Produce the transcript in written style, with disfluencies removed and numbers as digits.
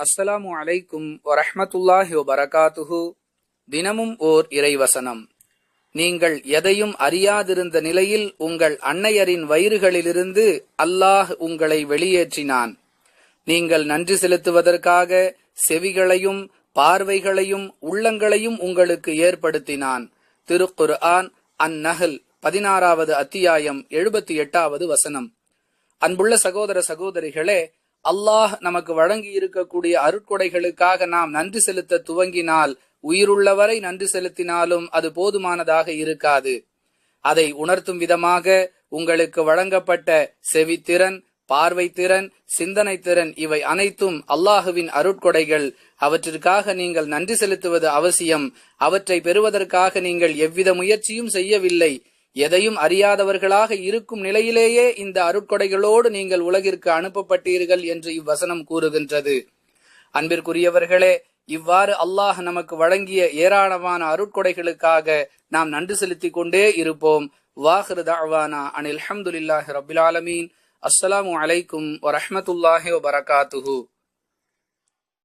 அஸ்ஸலாமு அலைக்கும் வரஹ்மத்துல்லாஹி வபரகாத்துஹு. தினமும் ஓர் இறைவசனம். நீங்கள் எதையும் அறியாதிருந்த நிலையில் உங்கள் அன்னையரின் வயிறுகளிலிருந்து அல்லாஹ் உங்களை வெளியேற்றினான். நீங்கள் நன்றி செலுத்துவதற்காக செவிகளையும் பார்வைகளையும் உள்ளங்களையும் உங்களுக்கு ஏற்படுத்தினான். திருக்குர்ஆன் அந்நஹல் 16வது அத்தியாயம் 78வது வசனம். அன்புள்ள சகோதர சகோதரிகளே, அல்லாஹ் நமக்கு வழங்கி இருக்கக்கூடிய அருட்கொடைகளுக்காக நாம் நன்றி செலுத்த துவங்கினால், உயிருள்ளவரை நன்றி செலுத்தினாலும் அது போதுமானதாக இருக்காது. அதை உணர்த்தும் விதமாக உங்களுக்கு வழங்கப்பட்ட செவித்திறன், பார்வை திறன், சிந்தனை திறன், இவை அனைத்தும் அல்லாஹுவின் அருட்கொடைகள். அவற்றிற்காக நீங்கள் நன்றி செலுத்துவது அவசியம். அவற்றை பெறுவதற்காக நீங்கள் எவ்வித முயற்சியும் செய்யவில்லை. எதையும் அறியாதவர்களாக இருக்கும் நிலையிலேயே இந்த அருட்கொடைகளோடு நீங்கள் உலகிற்கு அனுப்பப்பட்டீர்கள் என்று இவ்வசனம் கூறுகின்றது. அன்பிற்குரியவர்களே, இவ்வாறு அல்லாஹ் நமக்கு வழங்கிய ஏராளமான அருட்கொடைகளுக்காக நாம் நன்றி செலுத்திக் கொண்டே இருப்போம். வாஹிரு தஅவானா அனில் ஹம்துலில்லாஹி ரப்பில் ஆலமீன். அஸ்ஸலாமு அலைக்கும் வரஹ்மத்துல்லாஹி வபரகாத்துஹு.